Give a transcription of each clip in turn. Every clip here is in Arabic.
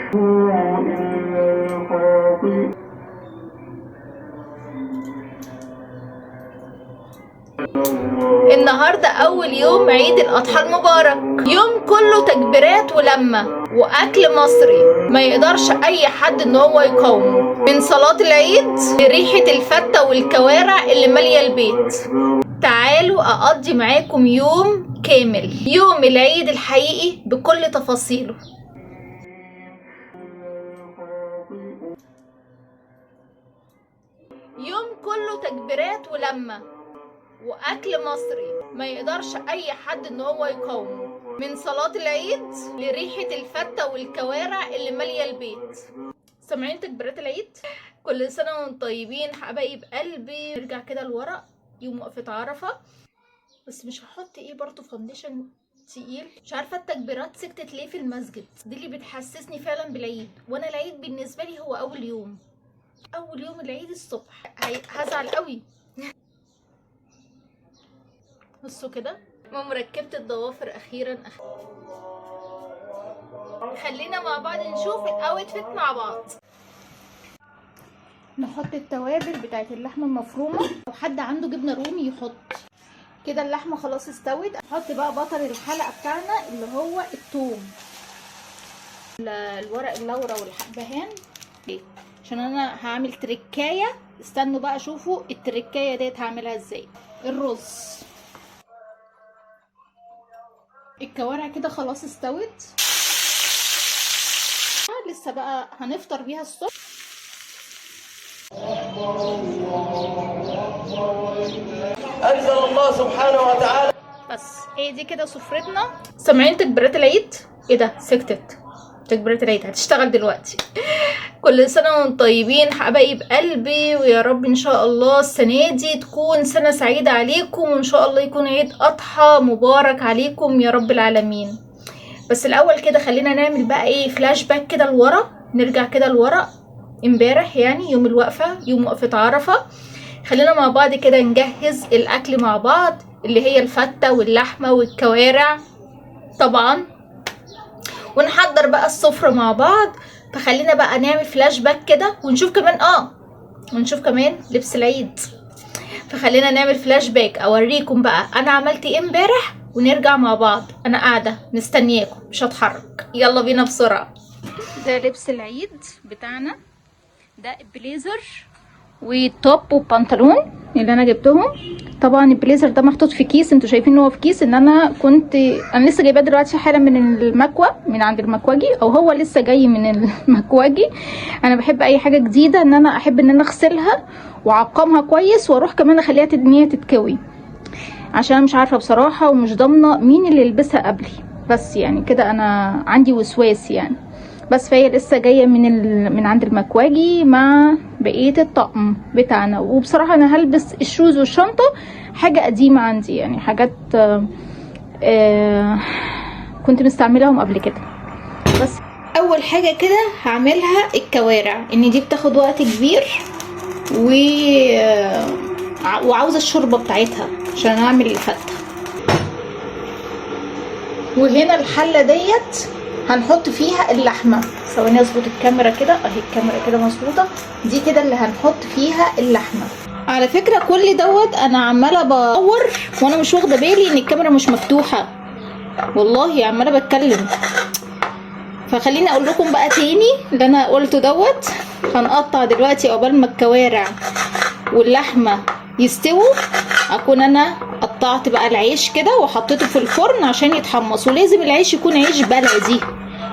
النهاردة أول يوم عيد الأضحى المبارك، يوم كله تكبيرات ولمة وأكل مصري ما يقدرش أي حد إن هو يقاومه، من صلاة العيد لريحة الفتة والكوارع اللي مالية البيت. تعالوا أقضي معاكم يوم كامل، يوم العيد الحقيقي بكل تفاصيله. يوم كله تكبيرات ولمة واكل مصري ما يقدرش اي حد ان هو يقاومه، من صلاة العيد لريحة الفتة والكوارع اللي مالية البيت. سامعين تكبيرات العيد؟ كل سنة وانتم طيبين حبايب قلبي. نرجع كده لورا، يوم وقفة عرفة، بس مش هحط برضو فاونديشن تقيل. مش عارفة التكبيرات سكتت ليه في المسجد، دي اللي بتحسسني فعلا بالعيد. وانا العيد بالنسبة لي هو اول يوم العيد الصبح، هزعل قوي. بصوا كده مركبة الضوافر اخيرا. خلينا مع بعض نشوف الاوتفيت مع بعض. نحط التوابل بتاعت اللحمه المفرومه، لو حد عنده جبنه رومي يحط. كده اللحمه خلاص استوت. احط بقى بطل الحلقه بتاعنا اللي هو الثوم، الورق اللورا والحبهان، عشان انا هعمل تركايه. استنوا بقى شوفوا التركايه ديت هعملها ازاي. الرز، الكوارع كده خلاص استوت، لسه بقى هنفطر بيها الصبح. أنزل الله سبحانه وتعالى. بس هي دي كده سفرتنا. سامعين تكبيرات العيد؟ ايه ده؟ سكتت تكبيرات العيد، هتشتغل دلوقتي. كل سنة وانتم طيبين حبايب قلبي، ويا رب ان شاء الله السنة دي تكون سنة سعيدة عليكم، وان شاء الله يكون عيد اضحى مبارك عليكم يا رب العالمين. بس الاول كده خلينا نعمل بقى فلاش باك كده لورا. نرجع كده لورا امبارح، يعني يوم الوقفة، يوم وقفة عرفة. خلينا مع بعض كده نجهز الاكل مع بعض، اللي هي الفتة واللحمة والكوارع طبعا، ونحضر بقى السفرة مع بعض. فخلينا بقى نعمل فلاش باك كده، ونشوف كمان لبس العيد. فخلينا نعمل فلاش باك اوريكم بقى انا عملت ايه امبارح، ونرجع مع بعض. انا قاعدة مستنياكم مش هتحرك، يلا بينا بسرعة. ده لبس العيد بتاعنا، ده البليزر وتوب وبنطلون اللي انا جبتهم. طبعا البليزر ده محطوط في كيس، انتوا شايفين ان هو في كيس. ان انا لسه جايباه دلوقتي حالا من المكوى، من عند المكواجي، او هو لسه جاي من المكواجي. انا بحب اي حاجه جديده ان انا احب ان انا اغسلها واعقمها كويس، واروح كمان اخليها ان هي تتكوي، عشان مش عارفه بصراحه ومش ضامنه مين اللي يلبسها قبلي. بس يعني كده انا عندي وسواس يعني. بس فهي لسه جايه من عند المكواجي مع بقيه الطقم بتاعنا. وبصراحه انا هلبس الشوز والشنطه، حاجه قديمه عندي، يعني حاجات كنت مستعملهم قبل كده. بس اول حاجه كده هعملها الكوارع، ان دي بتاخد وقت كبير وعاوزه الشوربه بتاعتها عشان اعمل الفته. وهنا الحله ديت هنحط فيها اللحمه. ثواني اظبط الكاميرا كده، اهي الكاميرا كده مظبوطه. دي كده اللي هنحط فيها اللحمه. على فكره كل دوت انا عماله بدور وانا مش واخده بالي ان الكاميرا مش مفتوحه، والله عماله بتكلم. فخليني اقول لكم بقى تاني اللي انا قلته دوت. هنقطع دلوقتي عقبال ما الكوارع واللحمه يستووا، اكون انا قطعت بقى العيش كده وحطيته في الفرن عشان يتحمص. ولازم العيش يكون عيش بلدي،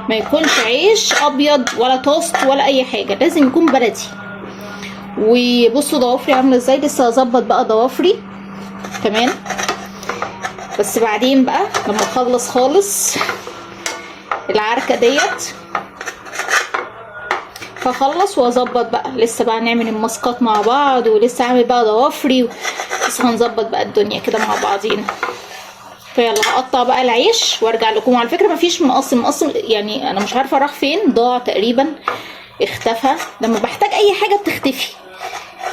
ما يكونش عيش ابيض ولا توست ولا اي حاجه، لازم يكون بلدي. وبصوا ضوافري عامله ازاي، لسه هظبط بقى ضوافري كمان، بس بعدين بقى لما اخلص خالص العركه ديت، فخلص واظبط بقى. لسه بقى نعمل الماسكات مع بعض، ولسه اعمل بقى ضوافري، بس هنظبط بقى الدنيا كده مع بعضينا. فيلا هقطع بقى العيش وارجع لكم. على فكره مفيش مقص يعني انا مش عارفه راح فين، ضاع تقريبا، اختفى. لما بحتاج اي حاجه بتختفي.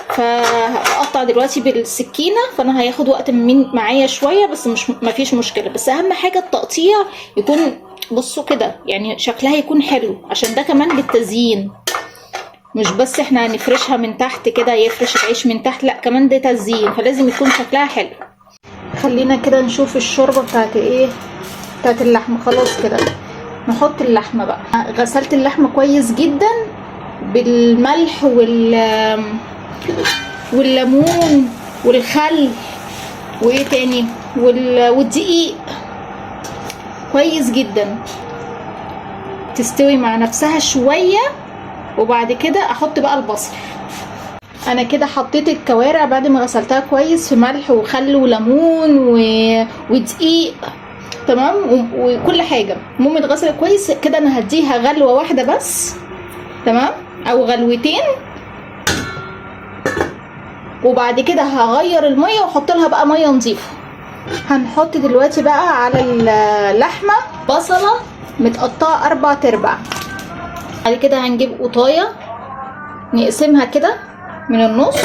فهقطع دلوقتي بالسكينه، فانا هياخد وقت معايا شويه، بس مفيش مشكله. بس اهم حاجه التقطيع يكون بصوا كده يعني شكلها يكون حلو، عشان ده كمان للتزيين، مش بس احنا هنفرشها من تحت كده يفرش العيش من تحت، لا كمان ده تزيين، فلازم يكون شكلها حلو. خلينا كده نشوف الشوربه بتاعت ايه، بتاعت اللحمه. خلاص كده نحط اللحمه بقى. غسلت اللحمه كويس جدا بالملح والليمون والخل وايه تاني والدقيق كويس جدا، تستوي مع نفسها شويه، وبعد كده احط بقى البصل. انا كده حطيت الكوارع بعد ما غسلتها كويس في ملح وخل وليمون ودقيق، تمام، وكل حاجه. المهم اتغسلت كويس كده. انا هديها غلوه واحده بس، تمام، او غلوتين، وبعد كده هغير الميه واحط لها بقى ميه نظيفه. هنحط دلوقتي بقى على اللحمه بصله متقطعه 4/4. بعد كده هنجيب قطايه نقسمها كده من النص،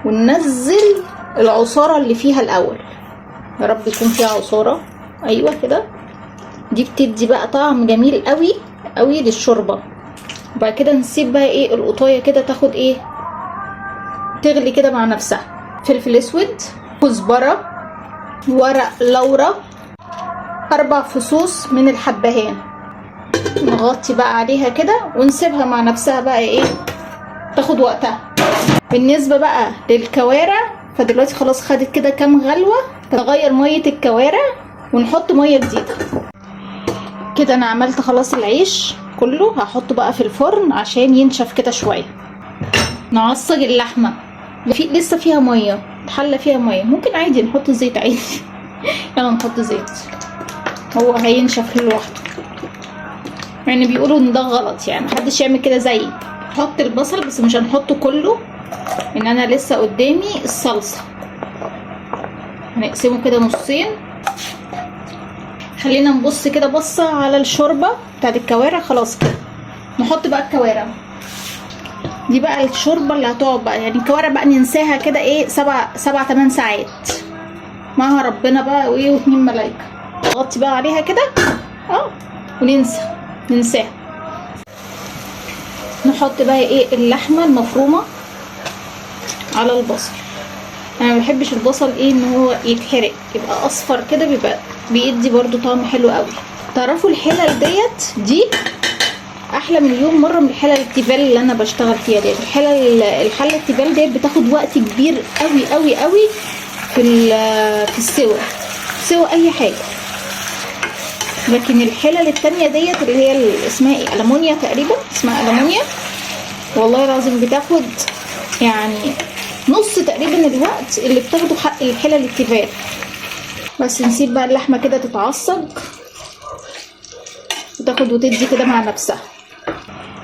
وننزل العصاره اللي فيها الاول. يا رب يكون فيها عصاره، ايوه كده. دي بتدي بقى طعم جميل قوي قوي للشوربه. وبعد كده نسيب بقى ايه القطايه كده تاخد ايه، تغلي كده مع نفسها. فلفل اسود، كزبره، ورق لورا، 4 فصوص من الحبهان. نغطي بقى عليها كده ونسيبها مع نفسها بقى ايه، تاخد وقتها. بالنسبه بقى للكوارع، فدلوقتي خلاص خدت كده كام غلوه، نغير ميه الكوارع ونحط ميه جديده. كده انا عملت خلاص العيش كله، هحطه بقى في الفرن عشان ينشف كده شويه. نعصج اللحمه، لسه فيها ميه، الحله فيها ميه، ممكن عادي نحط زيت عادي. يلا نحط زيت، هو هينشف لوحده. يعني بيقولوا ان ده غلط، يعني محدش يعمل كده زيي. نحط البصل بس مش هنحطه كله، ان انا لسه قدامي الصلصه. هنقسمه كده نصين. خلينا نبص كده بصه على الشوربه بتاعت الكوارع. خلاص كده نحط بقى الكوارع دي بقى، الشوربه اللي هتقعد بقى، يعني الكوارع بقى ننساها كده ايه 7-8 ساعات معها ربنا بقى، وايه و2 ملايكه. نغطي بقى عليها كده وننساها. نحط بقى ايه اللحمه المفرومه على البصل. انا ما بحبش البصل ايه ان هو يتحرق، يبقى اصفر كده، بيبقى بيدي برضو طعم حلو قوي. تعرفوا الحلل دي احلى مليون مره من الحلل التيفال اللي انا بشتغل فيها ديت. الحله التيفال ديت بتاخد وقت كبير قوي قوي قوي في سوى اي حاجه. لكن الحلل التانية ديت اللي هي اسمها ايه، ألمونيا تقريبا، اسمها ألمونيا، والله العظيم بتاخد يعني نص تقريبا الوقت اللي بتاخده حق الحلل التيفال. بس نسيب بقى اللحمه كده تتعصج وتاخد وتدي كده مع نفسها.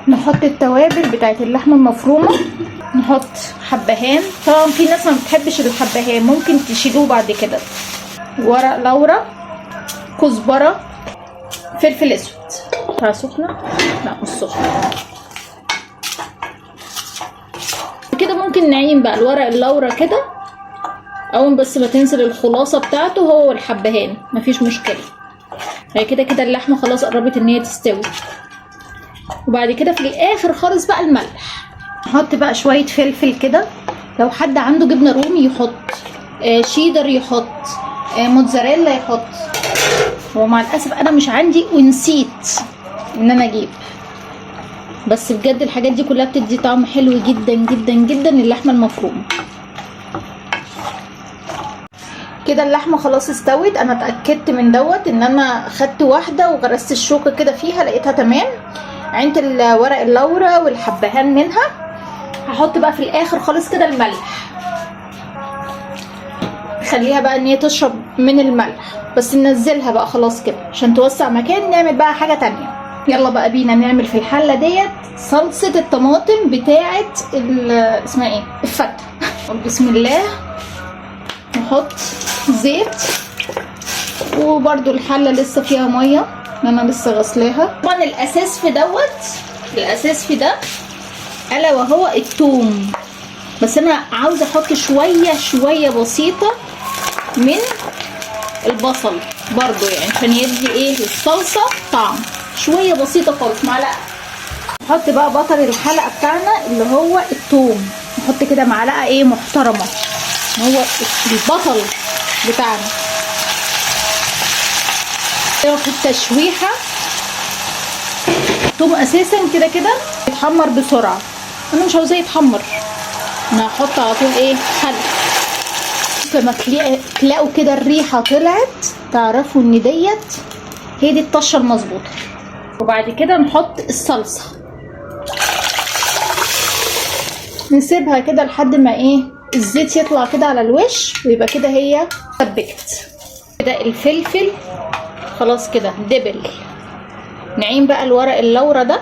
نحط التوابل بتاعت اللحمه المفرومه. نحط حبهان، طبعا في ناس ما بتحبش الحبهان، ممكن تشيلوه بعد كده. ورق لورا، كزبره، فلفل اسود. سخنه؟ لا مش سخنه. كده ممكن نعين بقى الورق اللورا كده، اول بس ما تنزل الخلاصه بتاعته هو والحبهان، مفيش مشكله. هي كده اللحمه خلاص قربت ان هي تستوي. وبعد كده في الاخر خالص بقى الملح. نحط بقى شويه فلفل كده، لو حد عنده جبنه رومي يحط، شيدر يحط، موتزاريلا يحط. ومع الاسف انا مش عندي ونسيت ان انا اجيب، بس بجد الحاجات دي كلها بتدي طعم حلو جدا جدا جدا للحمه المفرومه. كده اللحمه خلاص استوت. انا اتاكدت من دوت ان انا خدت واحده وغرست الشوكه كده فيها، لقيتها تمام. عينت ورق اللورا والحبهان منها. هحط بقى في الاخر خالص كده الملح، خليها بقى ان هي تشرب من الملح، بس ننزلها بقى خلاص كده عشان توسع مكان. نعمل بقى حاجه تانية. يلا بقى بينا نعمل في الحله ديت صلصه الطماطم بتاعه اسمها ايه، الفته. بسم الله. نحط زيت، وبرده الحله لسه فيها ميه انا لسه غسلاها. طبعا الاساس في ده الا وهو الثوم، بس انا عاوزه احط شويه بسيطه من البصل برضو يعني عشان يدي ايه للصلصه طعم، شويه بسيطه خالص، معلقه. نحط بقى بطل الحلقه بتاعنا اللي هو الثوم، نحط كده معلقه ايه محترمه، هو البطل بتاعنا. ناخد تشويحه. الثوم اساسا كده كده يتحمر بسرعه، انا مش عاوزاه يتحمر، انا هحط على طول ايه خل. لما تلاقوا كده الريحه طلعت تعرفوا ان ديت هي دي الطشه المظبوطه. وبعد كده نحط الصلصه، نسيبها كده لحد ما ايه الزيت يطلع كده على الوش، ويبقى كده هي سبكت. كده الفلفل خلاص كده دبل. نعين بقى الورق اللورا ده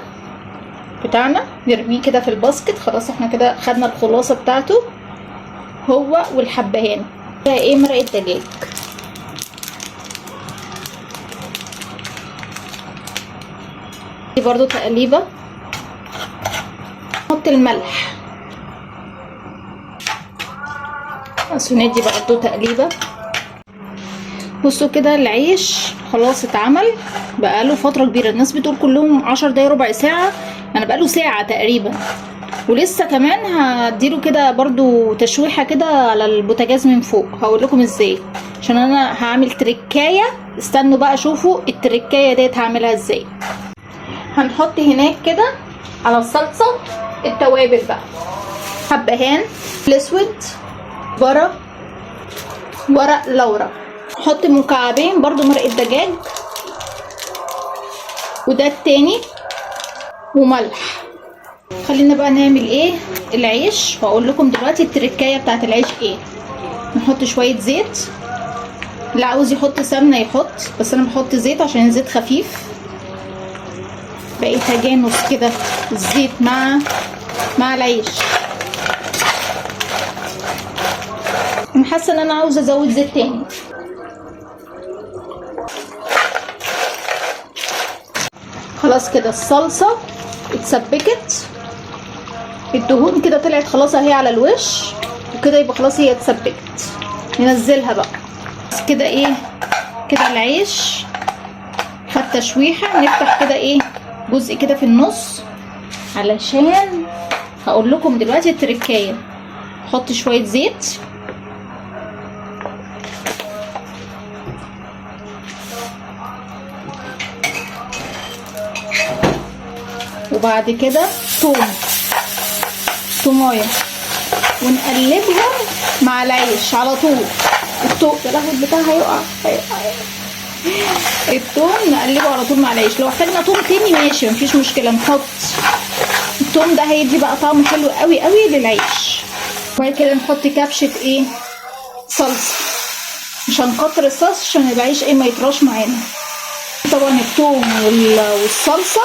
بتاعنا، نرميه كده في الباسكت. خلاص احنا كده خدنا الخلاصه بتاعته هو والحبهان. ده ايه مرقه دجاج. دي برضو تقليبه. نحط الملح، ندي برضو تقليبه. بصوا كده العيش خلاص اتعمل بقاله فتره كبيره، الناس بتقول كلهم 10 دقايق ربع ساعه، انا بقاله ساعه تقريبا. ولسه كمان هديله كده برضو تشويحه كده على البوتاجاز من فوق، هقول لكم ازاي عشان انا هعمل تركايه. استنوا بقى شوفوا التركايه ديت هعملها ازاي. هنحط هناك كده على الصلصه التوابل بقى، حبهان الاسود، ورق لورا، نحط مكعبين برضو مرقه دجاج، وده التاني، وملح. خلينا بقى نعمل ايه العيش، واقول لكم دلوقتي التركايه بتاعت العيش ايه. نحط شويه زيت، اللي عاوز يحط سمنه يحط، بس انا بحط زيت عشان الزيت خفيف. بقى تجانس كده الزيت مع العيش. انا حاسه ان انا عاوزه ازود زيت تاني. خلاص كده الصلصه اتسبكت، الدهون كده طلعت خلاص اهي على الوش، وكده يبقى خلاص هي اتسبكت. ننزلها بقى بس كده ايه كده العيش خد تشويحه. نفتح كده ايه جزء كده في النص، علشان هقول لكم دلوقتي التركايه. حط شويه زيت، وبعد كده تومايه، ونقلبهم مع العيش على طول. التوم يا لهوي بتاعها هيقع. التوم نقلبه على طول مع العيش. لو احتاجنا توم تاني ماشي مفيش مشكله، نحط التوم ده هيدي بقى طعم حلو قوي قوي للعيش. وبعد كده نحط كبشه ايه صلصه، مش هنكتر الصلصه عشان العيش ايه ما يطراش معانا. طبعا التوم والصلصه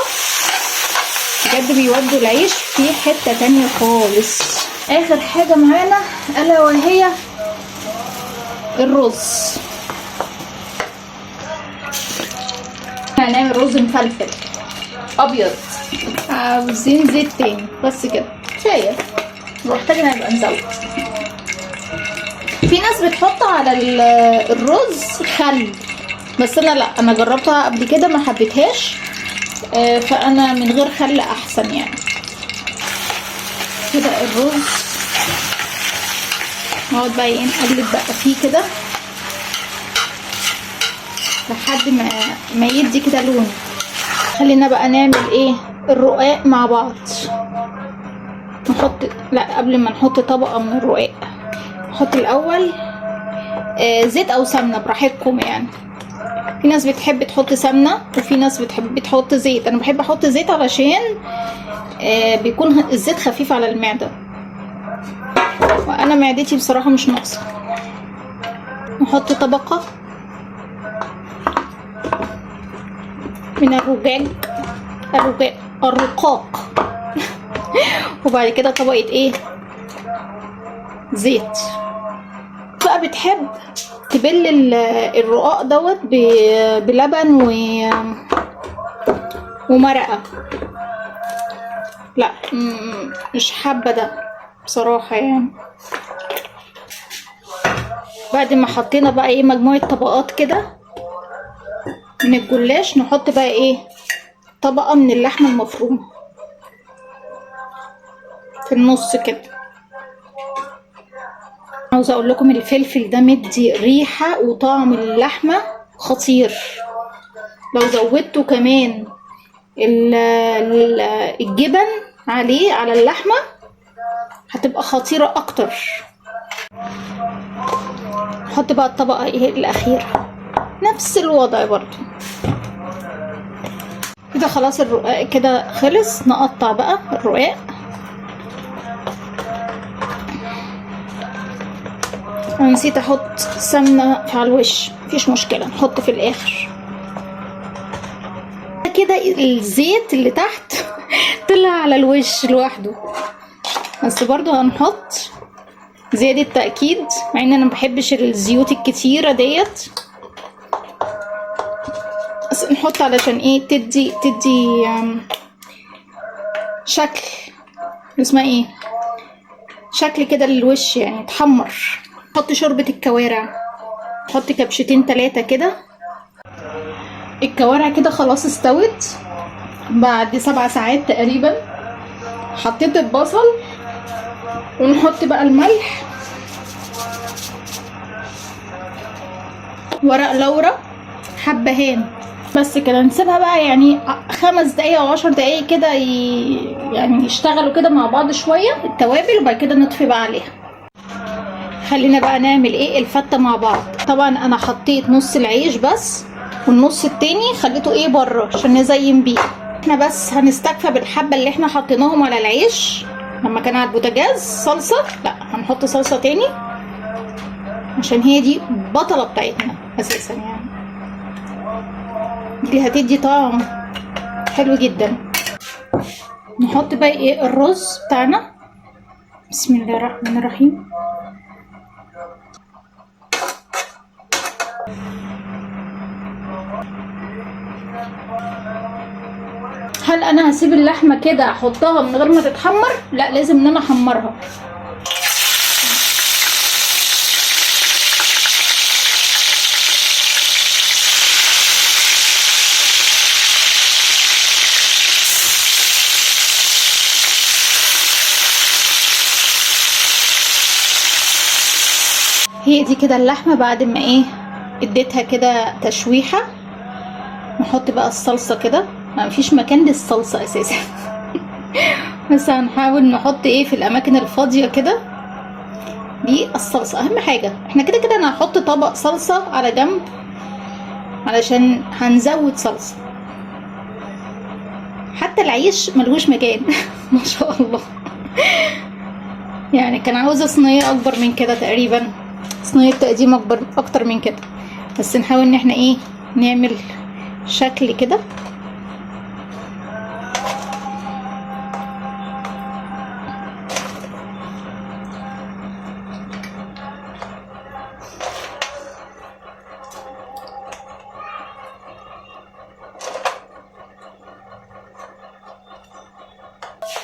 بجد بيودوا العيش في حته تانية خالص. اخر حاجه معانا الا وهي الرز. هنعمل رز مفلفل ابيض، عاوزين زيت تاني بس كده كفايه، لو احتاجنا نبقى نزود. في ناس بتحط على الرز خل، بس انا لا، انا جربتها قبل كده ما حبيتهاش، فانا من غير خل احسن يعني. كده الرز نقعد بقى ايه نقلب بقى فيه كده لحد ما يدي كده لون. خلينا بقى نعمل ايه الرقاق مع بعض. نحط لا قبل ما نحط طبقه من الرقاق نحط الاول زيت او سمنه براحتكم يعني. في ناس بتحب تحط سمنه وفي ناس بتحب تحط زيت. انا بحب احط زيت علشان بيكون الزيت خفيف على المعده، وانا معدتي بصراحه مش ناقصه. نحط طبقه من الرقاق وبعد كده طبقه ايه زيت. بقى بتحب تبل الرقاق دوت بلبن ومرقه. لا مش حابه ده بصراحه يعني. بعد ما حطينا بقى ايه مجموعه طبقات كده من الجلاش نحط بقى ايه طبقة من اللحمة المفرومة في النص كده. عاوزة اقول لكم الفلفل ده مدي ريحة وطعم اللحمة خطير. لو زودتوا كمان الجبن عليه على اللحمة هتبقى خطيرة اكتر. نحط بقى الطبقة ايه الاخيرة نفس الوضع برضو كده. خلاص الرقاق كده خلص. نقطع بقى الرقاق. ونسيت احط سمنة على الوش، مفيش مشكلة نحط في الاخر. كده الزيت اللي تحت طلع على الوش لوحده، بس برضو هنحط زيادة تأكيد، مع ان انا مبحبش الزيوت الكتيرة ديت، بس نحط علشان ايه تدي شكل، اسمها ايه، شكل كده للوش يعني تحمر. نحط شوربة الكوارع، نحط كبشتين 3 كده. الكوارع كده خلاص استوت بعد 7 ساعات تقريبا. حطيت البصل ونحط بقى الملح، ورق لورا، حبهان، بس كده. نسيبها بقى يعني 5 دقايق او 10 دقايق كده يعني يشتغلوا كده مع بعض شوية التوابل، وبعد كده نطفي بقى عليها. خلينا بقى نعمل ايه الفتة مع بعض. طبعا انا حطيت نص العيش بس، والنص التاني خليته ايه بره عشان نزين بيه. احنا بس هنستكفى بالحبة اللي احنا حطيناهم على العيش لما كان على البوتاجاز. صلصة لا، هنحط صلصة تاني عشان هي دي بطلة بتاعتنا اساسا، يعني دي هتدي طعم حلو جدا. نحط بقى ايه الرز بتاعنا. بسم الله الرحمن الرحيم. هل انا هسيب اللحمه كده احطها من غير ما تتحمر؟ لا، لازم ان انا احمرها. هي دي كده اللحمه بعد ما ايه اديتها كده تشويحه. نحط بقى الصلصه كده، مفيش مكان للصلصه اساسا بس هنحاول نحط ايه في الاماكن الفاضيه كده. دي الصلصه اهم حاجه. احنا كده كده انا هحط طبق صلصه على جنب علشان هنزود صلصه. حتى العيش ملهوش مكان ما شاء الله. يعني كان عاوزه صينيه اكبر من كده تقريبا، صينيه تقديم اكتر من كده، بس نحاول ان احنا ايه نعمل شكل كده.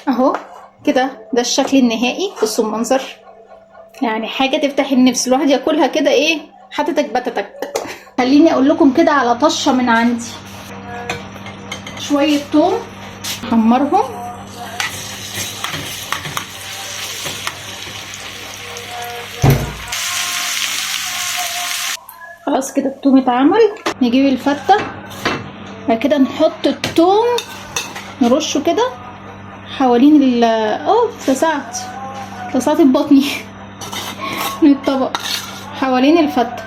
اهو كده ده الشكل النهائي. بصوا المنظر، يعني حاجه تفتح النفس، الواحد ياكلها كده ايه حتتك بتتك. خليني اقول لكم كده على طشه من عندي. شويه توم حمرهم، خلاص كده التوم اتعمل. نجيب الفته، بعد كده نحط التوم نرشه كده حوالين اتلسعت ببطني من الطبق حوالين الفتة.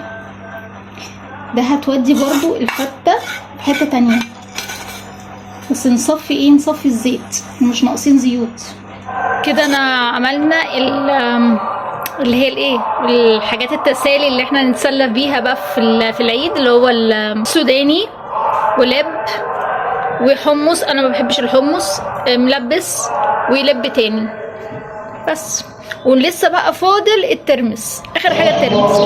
ده هتودي برضو الفتة في حتة تانية. بس نصفي الزيت، مش ناقصين زيوت كده. انا عملنا اللي هي الايه الحاجات التسالي اللي احنا نتسلى بيها بقى في العيد، اللي هو السوداني ولب وحمص. انا ما بحبش الحمص، ملبس ولب تاني بس. ولسه بقى فاضل الترمس، اخر حاجه الترمس.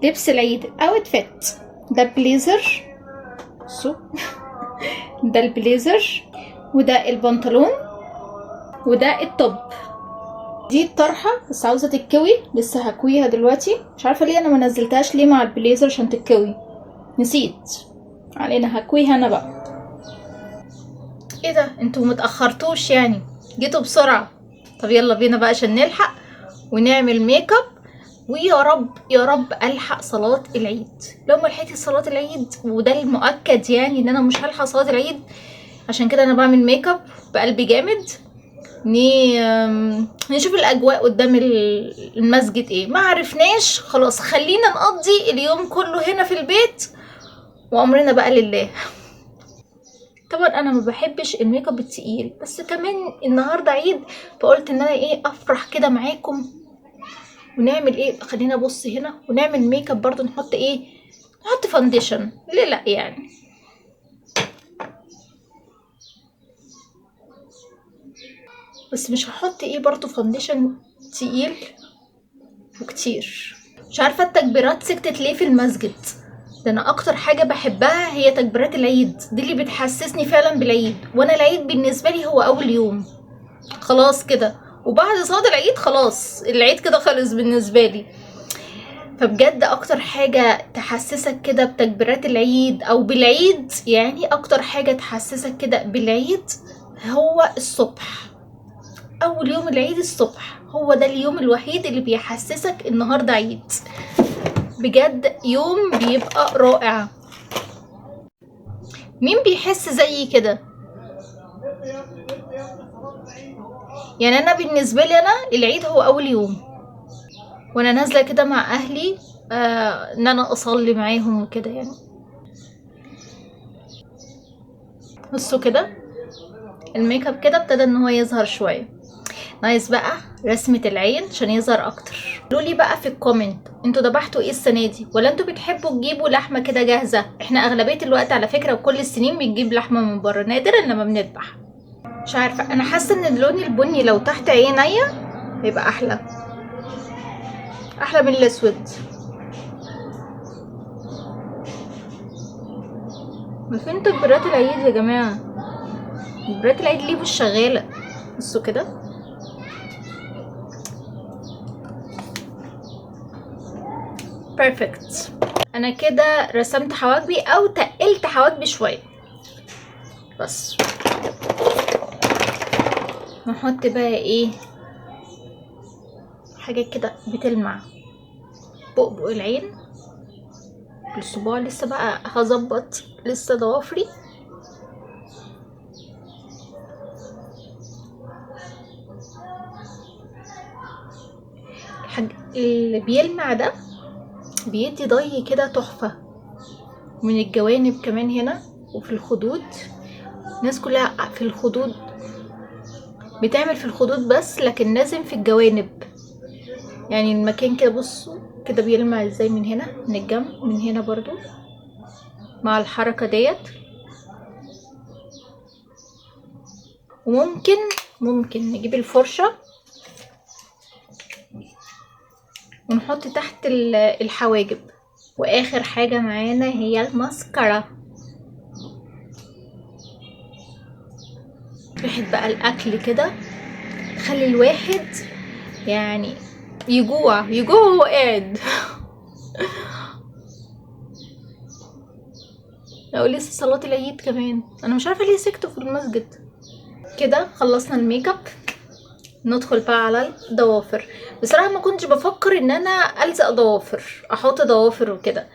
لبس العيد اوتفيت. ده بليزر، ده البليزر، وده البنطلون، وده التوب. دي الطرحه بس عاوزه تتكوي، لسه هكويها دلوقتي. مش عارفه ليه انا ما نزلتهاش ليه مع البليزر عشان تتكوي، نسيت. علينا هكويها انا بقى. ايه ده، انتوا متاخرتوش يعني، جيتوا بسرعه. طب يلا بينا بقى عشان نلحق ونعمل ميك اب، ويا رب يا رب الحق صلاه العيد. لو ما لحقتش صلاه العيد، وده المؤكد يعني ان انا مش هلحق صلاه العيد، عشان كده انا بعمل ميك اب بقلبي جامد. نشوف الاجواء قدام المسجد ايه. ما عرفناش خلاص، خلينا نقضي اليوم كله هنا في البيت وامرنا بقى لله. طبعا انا ما بحبش الميك اب التقيل، بس كمان النهارده عيد، فقلت ان انا ايه افرح كده معاكم ونعمل ايه. خلينا ابص هنا ونعمل ميك اب برضو. نحط ايه؟ نحط فاونديشن، ليه لا يعني. بس مش هحط ايه برضو فاونديشن تقيل وكتير. مش عارفه التكبيرات سكتت ليه في المسجد. ده انا اكتر حاجه بحبها هي تكبيرات العيد، دي اللي بتحسسني فعلا بالعيد. وانا العيد بالنسبه لي هو اول يوم خلاص كده، وبعد صلاه العيد خلاص العيد كده خلص بالنسبه لي. فبجد اكتر حاجه تحسسك كده بتكبيرات العيد او بالعيد، يعني اكتر حاجه تحسسك كده بالعيد هو الصبح. اول يوم العيد الصبح، هو ده اليوم الوحيد اللي بيحسسك النهارده عيد. بجد يوم بيبقى رائع. مين بيحس زي كده؟ يعني انا بالنسبه لي انا العيد هو اول يوم، وانا نازله كده مع اهلي ان انا اصلي معاهم وكده يعني. بصوا كده الميك اب كده ابتدى ان هو يظهر شويه. نايس بقى رسمه العين عشان يظهر اكتر. قولوا لي بقى في الكومنت، انتوا ذبحتوا ايه السنه دي؟ ولا انتوا بتحبوا تجيبوا لحمه كده جاهزه؟ احنا اغلبيه الوقت على فكره وكل السنين بنجيب لحمه من بره، نادرا لما بنذبح. مش عارفه، انا حاسه ان اللون البني لو تحت عينيا هيبقى احلى من الاسود. ما فين تكبيرات العيد يا جماعه؟ تكبيرات العيد ليه مش شغاله؟ بصوا كده. بيرفكت. انا كده رسمت حواجبي او تقلت حواجبي شويه بس. نحط بقى ايه حاجه كده بتلمع بقبق العين بالصباع. لسه بقى هظبط لسه ضوافري. اللي بيلمع ده بيدي ضي كده تحفه، من الجوانب كمان هنا وفي الخدود. الناس كلها في الخدود بتعمل في الخدود بس، لكن لازم في الجوانب يعني المكان كده. بصوا كده بيلمع ازاي من هنا، من الجنب، من هنا برضو مع الحركة ديت. وممكن نجيب الفرشة ونحط تحت الحواجب. واخر حاجة معانا هي الماسكارا. ريحة بقى الاكل كده تخلي الواحد يعني يجوع وهو قاعد. لو لسه صلاة العيد كمان، انا مش عارفة ليه سكتوا في المسجد. كده خلصنا الميك اب، ندخل بقى على الضوافر. بصراحة ما كنتش بفكر ان انا الزق ضوافر، احط ضوافر وكده،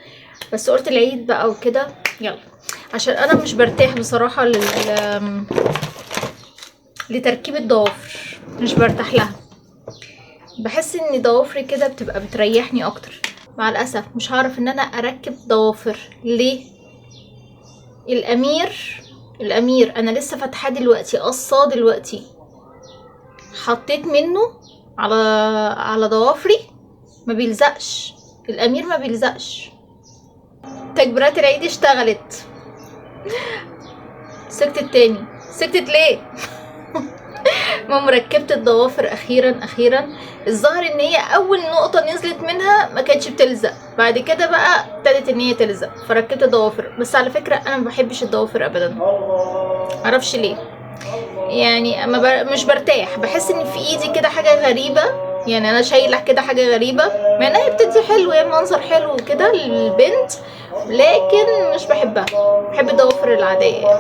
بس قلت العيد بقى وكده يلا. عشان انا مش برتاح بصراحة لتركيب الضوافر، مش برتاح لها. بحس ان ضوافري كده بتبقى بتريحني اكتر. مع الاسف مش هعرف ان انا اركب ضوافر. ليه؟ الامير انا لسه فاتحاه دلوقتي، قصاه دلوقتي، حطيت منه على ضوافري، ما بيلزقش. الامير ما بيلزقش. تكبيرات العيد اشتغلت. سكتت تاني، سكتت ليه؟ المهم ركبت الضوافر اخيرا. الظاهر ان هي اول نقطه نزلت منها ما كانتش بتلزق، بعد كده بقى ابتدت ان هي تلزق، فركبت الضوافر. بس على فكره انا ما بحبش الضوافر ابدا، معرفش ليه. يعني مش برتاح، بحس ان في ايدي كده حاجه غريبه، يعني انا شايله كده حاجه غريبه، مع انها بتدي حلو، يعني منظر حلو كده للبنت، لكن مش بحبها. بحب الضوافر العاديه يعني.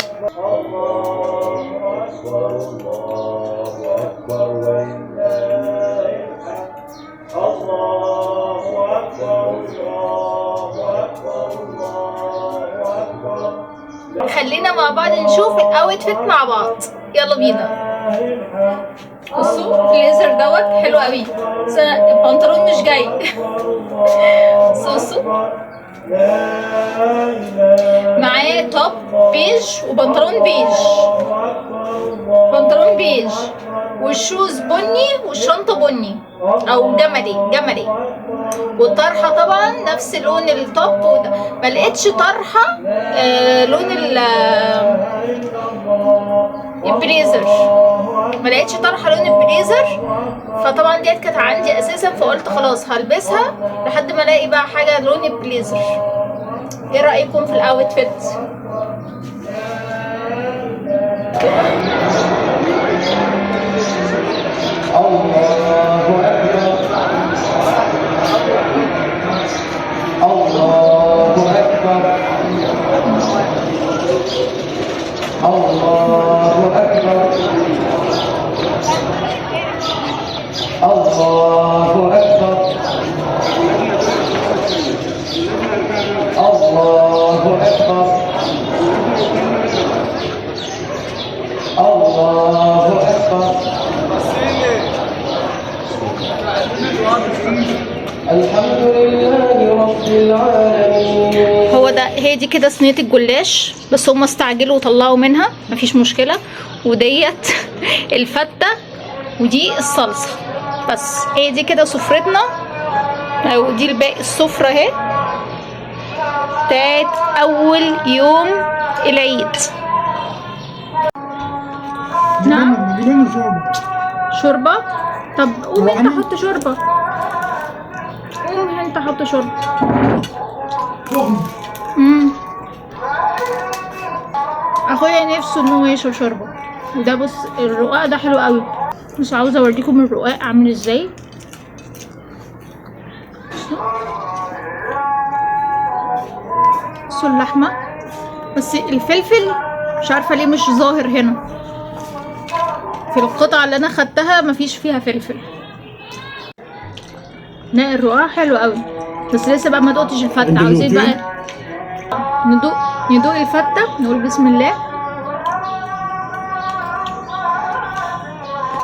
خلينا مع بعض نشوف الاوتفيت مع بعض، يلا بينا. بصوا الليزر دوت حلو قوي، بس البنطلون مش جاي. بصوا معاه توب بيج وبنطلون بيج، بنطلون بيج والشوز بني والشنطة بني او جملي، والطرحة طبعا نفس لون التوب وده. ما لقيتش طرحة لون البليزر، ما لقيتش طرحة لون البليزر، فطبعا ديت كانت عندي اساسا، فقلت خلاص هلبسها لحد ما الاقي بقى حاجة لون البليزر. ايه رأيكم في الاوتفيت؟ الحمد لله رب العالمين. هو ده، هي دي كده صينيه الجلاش، بس هم استعجلوا وطلعوا منها، مفيش مشكله. وديت الفته، ودي الصلصه. بس هي دي كده سفرتنا، او دي الباقي السفره اهي بتاعت اول يوم العيد. نعم شوربه. طب قوم انت حط شوربه، قوم انت حط شوربه. اخويا نفسه ان هو يشرب شوربه. وده بص الرقاق ده حلو قوي، مش عاوزه اوريكم الرقاق عامل ازاي. بصوا اللحمه، بس الفلفل مش عارفه ليه مش ظاهر هنا في القطعه اللي انا خدتها، مفيش فيها فلفل. لا الرقاق حلو قوي، بس لسه بقى ما دقتش الفته. عاوزين بقى ندوق الفته، نقول بسم الله.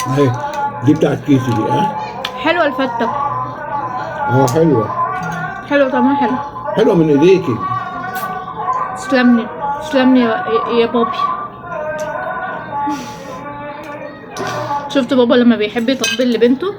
اهي دي بتاعت كيسي دي. حلوه الفته، حلوه طعمها حلو. حلوه من ايديكي. تسلمني يا بابي. شفت بابا لما بيحب يطبل لبنته؟